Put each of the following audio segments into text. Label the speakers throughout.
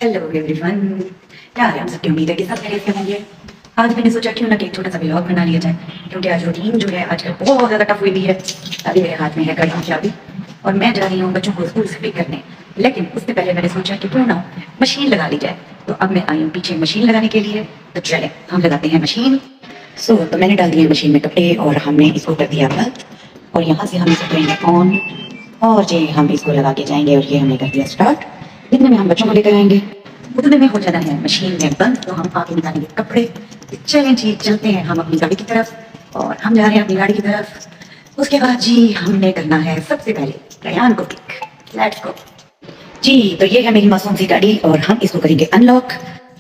Speaker 1: Hello everyone, क्या हाल है? हम सबकी उम्मीद है कि सब खैरियत से होंगे। आज मैंने सोचा क्यों ना कि एक छोटा सा व्लॉग बना लिया जाए, क्योंकि आज रूटीन जो है आजकल बहुत ज़्यादा टफ हुई भी है। अभी मेरे हाथ में है घड़ी की चाबी और मैं जा रही हूँ बच्चों को स्कूल से पिक करने। लेकिन उससे पहले मैंने सोचा कि क्यों ना मशीन लगा ली जाए। तो अब मैं आई हूँ पीछे मशीन लगाने के लिए। तो चले हम लगाते हैं मशीन। तो मैंने डाल दिया मशीन में कपड़े और हमने इसको कर दिया बंद। और यहाँ से हम इसे करेंगे ऑन और जी हम इसको लगा के जाएंगे। और ये हमने कर दिया स्टार्ट। इतने में हम बच्चों को लेकर आएंगे, उतने में हो जाना है मशीन में बंद। तो हम आगे निकालेंगे कपड़े। चलें जी, चलते हैं हम अपनी गाड़ी की तरफ। और हम जा रहे हैं अपनी गाड़ी की तरफ। उसके बाद जी हमने करना है सबसे पहले रेयान को पिक। लेट्स गो जी। तो ये है मेरी मासूम सी गाड़ी और हम इसको करेंगे अनलॉक।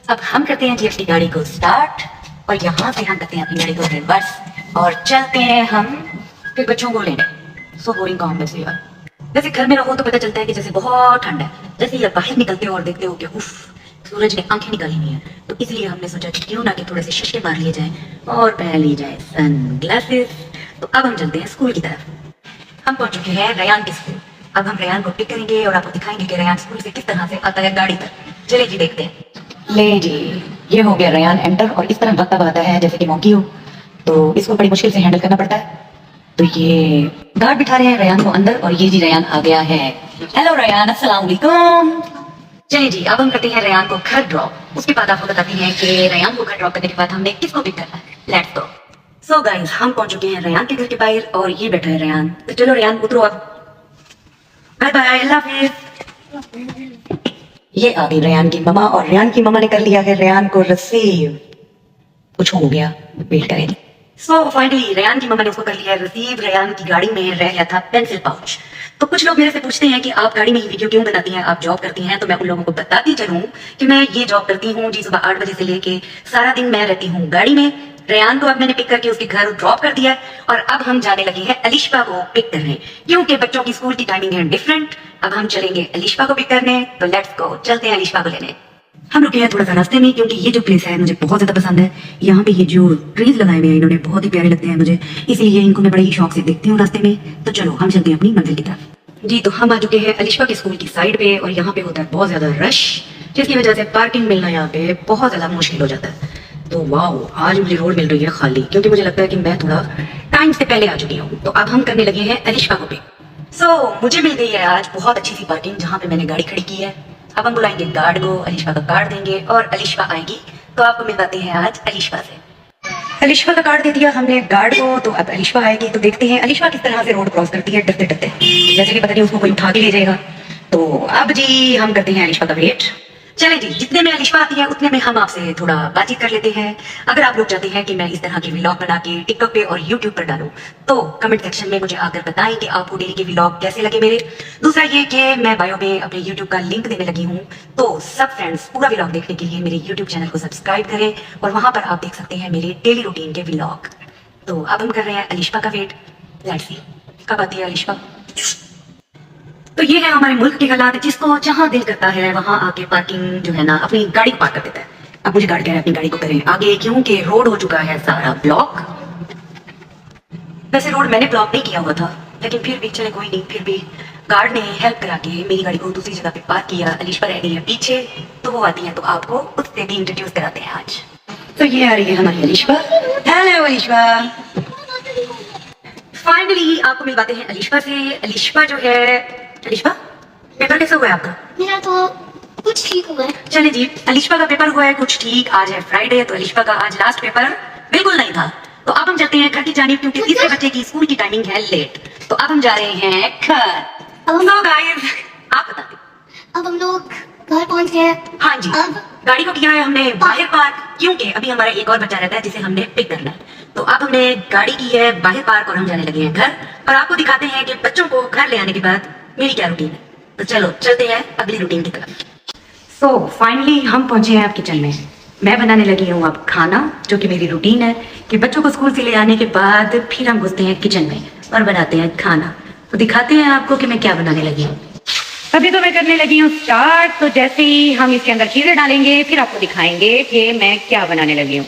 Speaker 1: अब हम करते हैं जी अपनी गाड़ी को स्टार्ट और यहाँ से हम करते हैं अपनी गाड़ी को रिवर्स और चलते हैं हम फिर बच्चों को लेने। सो बोरिंग काम है यार। जैसे घर में रहो तो पता चलता है कि जैसे बहुत ठंड है, जैसे ही आप बाहर निकलते हो और देखते हो कि उफ सूरज ने आंखें निकाली हुई हैं, तो इसलिए हमने सोचा कि क्यों ना कि थोड़े से शशके मार लिए जाए और पहन ली जाए सन ग्लासेस। तो अब हम चलते हैं स्कूल की तरफ। हम पहुंच चुके हैं रेयान के स्कूल। अब हम रेयान को पिक करेंगे और आपको दिखाएंगे कि रेयान स्कूल से किस तरह से आता है गाड़ी तक। चले जी देखते हैं। ले जी, ये हो गया रेयान एंटर और इस तरह वक्त आता है जैसे कि मौकी हो, तो इसको बड़ी मुश्किल से हैंडल करना पड़ता है। तो ये गार्ड बिठा रहे हैं रेयान को अंदर और ये जी रेयान आ गया है। हेलो रेयान, अस्सलाम वालेकुम। चलिए जी, अब हम करते हैं रेयान को घर ड्रॉप। उसके बाद आपको बताती हैं कि रेयान को घर ड्रॉप करने के बाद हमने किसको पिक करना है। Let's go. सो गाइस, हम पहुंच चुके हैं रेयान के घर के बाहर और ये बैठा है रेयान। तो चलो रेयान उतरो अब। बाय बाय, अल्लाह हाफिज। ये आ गई रेयान की ममा और रेयान की ममा ने कर लिया है रेयान को रिसीव। कुछ हो गया, वेट करें। सो फाइनली रेयान की मम्मा ने उसको कर लिया रिसीव। रेयान की गाड़ी में रह गया था पेंसिल पाउच। तो कुछ लोग मेरे से पूछते हैं कि आप गाड़ी में ही वीडियो क्यों बनाती हैं, आप जॉब करती हैं। तो मैं उन लोगों को बताती चलूं कि मैं ये जॉब करती हूँ जी। सुबह 8 बजे से लेके सारा दिन मैं रहती हूँ गाड़ी में। रेयान को अब मैंने पिक करके उसके घर ड्रॉप कर दिया और अब हम जाने लगे हैं अलिशा को पिक करने, क्योंकि बच्चों की स्कूल की टाइमिंग है डिफरेंट। अब हम चलेंगे अलिशा को पिक करने। तो लेट्स गो, चलते हैं अलिशा को लेने। हम रुके हैं थोड़ा सा रास्ते में क्योंकि ये जो प्लेस है मुझे बहुत ज्यादा पसंद है। यहाँ पे ये जो ट्रीज लगाए हुए हैं इन्होंने बहुत ही प्यारे लगते हैं मुझे, इसलिए इनको मैं बड़े ही शौक से देखती हूँ रास्ते में। तो चलो हम चलते हैं अपनी मंजिल की तरफ। जी, तो हम आ चुके हैं अलिशा के स्कूल की साइड पे और यहाँ पे होता है बहुत ज्यादा रश, जिसकी वजह से पार्किंग मिलना यहाँ पे बहुत ज्यादा मुश्किल हो जाता है। तो वाओ, आज मुझे रोड मिल रही है खाली, क्योंकि मुझे लगता है कि मैं थोड़ा टाइम से पहले आ चुकी हूँ। तो अब हम करने लगे हैं अलिशा को पिक। मुझे मिल गई है आज बहुत अच्छी सी पार्किंग जहाँ पे मैंने गाड़ी खड़ी की है। अब हम बुलाएंगे गार्ड को, अलिशा का कार्ड देंगे और अलिशा आएगी। तो आपको मिलवाते हैं आज अलिशा से। अलिशा का कार्ड दे दिया हमने गार्ड को। तो अब अलिशा आएगी तो देखते हैं अलिशा किस तरह से रोड क्रॉस करती है डरते डरते, जैसे कि पता नहीं उसको कोई उठा के ले जाएगा। तो अब जी हम करते हैं अलिशा का वेट। चले जी, जितने में अलिशा आती है उतने में हम आपसे थोड़ा बातचीत कर लेते हैं। अगर आप लोग चाहते हैं कि मैं इस तरह के व्लॉग बना के टिकटॉक पे और यूट्यूब पर डालूं, तो कमेंट सेक्शन में मुझे आकर बताएं कि आपको डेली के व्लॉग कैसे लगे मेरे। दूसरा ये कि मैं बायो में अपने यूट्यूब का लिंक देने लगी हूँ, तो सब फ्रेंड्स पूरा व्लॉग देखने के लिए मेरे यूट्यूब चैनल को सब्सक्राइब करें और वहां पर आप देख सकते हैं मेरे डेली रूटीन के व्लॉग। तो अब हम कर रहे हैं अलिशा का वेट। लेट्स सी कब आती है अलिशा। तो ये है हमारे मुल्क के हालात, जिसको जहां दिल करता है वहां आके पार्किंग जो है ना अपनी गाड़ी को पार्क कर देता है। अब मुझे गार्ड कह रहा है अपनी गाड़ी को करें आगे, क्योंकि रोड हो चुका है सारा ब्लॉक। वैसे रोड मैंने ब्लॉक नहीं किया हुआ था, लेकिन फिर भी चले कोई नहीं, फिर भी गार्ड ने हेल्प करा के मेरी गाड़ी को दूसरी जगह पे पार्क किया। अलिशा रह गई है पीछे, तो वो आती है तो आपको उससे भी इंट्रोड्यूस कराते हैं आज। तो ये आ रही है हमारी अलिशा। हेलो अलिशा। फाइनली आपको मिलवाते हैं अलिशा से। अलिशा जो है, अलिशा पेपर कैसा हुआ है आपका?
Speaker 2: मेरा तो कुछ ठीक हुआ है।
Speaker 1: चलिए जी, अलिशा का पेपर हुआ है कुछ ठीक। आज है फ्राइडे, तो अलिशा का आज लास्ट पेपर बिल्कुल नहीं था। तो अब हम चलते हैं घर की जानिब, क्योंकि तीसरे बच्चे की स्कूल की टाइमिंग है लेट। तो अब हम जा रहे हैं घर। So guys, आप बताते।
Speaker 2: अब हम लोग घर पहुंच गए।
Speaker 1: हाँ जी,
Speaker 2: अब
Speaker 1: गाड़ी को किया है हमने बाहर पार्क, क्योंकि अभी हमारा एक और बच्चा रहता है जिसे हमने पिक करना है। तो अब हमने गाड़ी की है बाहर पार्क और हम जाने लगे हैं घर। और आपको दिखाते हैं कि बच्चों को घर ले आने के बाद मेरी क्या रूटीन है। तो चलो चलते हैं अगली रूटीन की तरफ। सो फाइनली हम पहुंचे हैं अब किचन में। मैं बनाने लगी हूँ अब खाना, जो कि मेरी रूटीन है कि बच्चों को स्कूल से ले आने के बाद फिर हम घुसते हैं किचन में और बनाते हैं खाना। तो दिखाते हैं आपको कि मैं क्या बनाने लगी हूँ। अभी तो मैं करने लगी हूँ स्टार्ट। तो जैसे ही हम इसके अंदर चीजें डालेंगे फिर आपको दिखाएंगे कि मैं क्या बनाने लगी हूँ।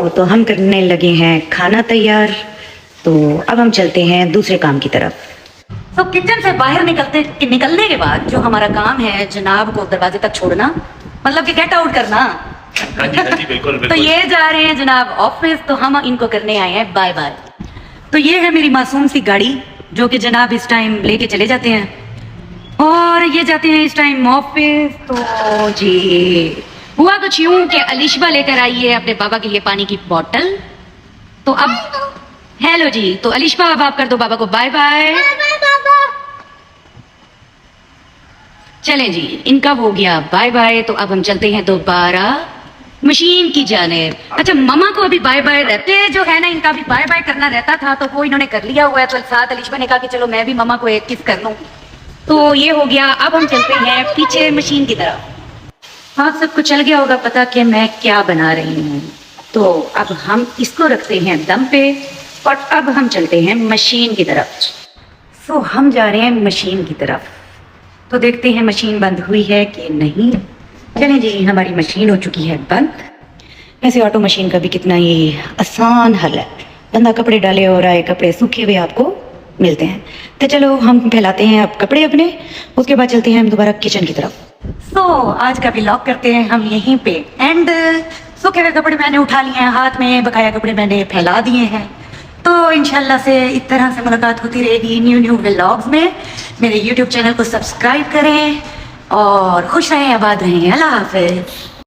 Speaker 1: तो हम करने लगे हैं खाना तैयार। तो अब हम चलते हैं दूसरे काम की तरफ। तो किचन से बाहर निकलने के बाद जो हमारा काम है जनाब को दरवाजे तक छोड़ना, मतलब कि गेट आउट करना।
Speaker 3: हाँ जी बिल्कुल
Speaker 1: तो
Speaker 3: बिल्कुल।
Speaker 1: ये जा रहे हैं जनाब ऑफिस, तो हम इनको करने आए हैं बाय बाय। तो ये है मेरी मासूम सी गाड़ी जो कि जनाब इस टाइम लेके चले जाते हैं, और ये जाते हैं इस टाइम ऑफिस। तो जी हुआ कुछ यूं कि अलिशबा लेकर आई है अपने बाबा के लिए पानी की बोतल। तो अब हेलो जी, तो अलिशबा अब आप कर दो बाबा को बाय बाय।
Speaker 2: बाय बाबा।
Speaker 1: चलें जी, इनका हो गया बाय बाय। तो अब हम चलते हैं दोबारा मशीन की जानिब। अच्छा, ममा को अभी बाय बाय रहते जो है ना, इनका भी बाय बाय करना रहता था, तो वो इन्होंने कर लिया हुआ है। तो साथ अलिशबा ने कहा कि चलो मैं भी ममा को एक किस कर लूं। तो ये हो गया। अब हम चलते हैं पीछे मशीन की तरफ। आप सबको चल गया होगा पता कि मैं क्या बना रही हूँ। तो अब हम इसको रखते हैं दम पे, और अब हम चलते हैं मशीन की तरफ। सो हम जा रहे हैं मशीन की तरफ, तो देखते हैं मशीन बंद हुई है कि नहीं। चलें जी, हमारी मशीन हो चुकी है बंद। वैसे ऑटो मशीन का भी कितना ये आसान हल है, बंदा कपड़े डाले और आए कपड़े सूखे हुए आपको मिलते हैं। तो चलो हम फैलाते हैं अब कपड़े अपने, उसके बाद चलते हैं हम दोबारा किचन की तरफ। सो आज का व्लॉग करते हैं हम यहीं पे एंड। सूखे हुए कपड़े मैंने उठा लिए हैं हाथ में, बकाया कपड़े मैंने फैला दिए हैं। तो इंशाल्लाह से इस तरह से मुलाकात होती रहेगी न्यू व्लॉग्स में। मेरे यूट्यूब चैनल को सब्सक्राइब करें और खुश रहें, आबाद रहें। अल्लाह हाफिज़।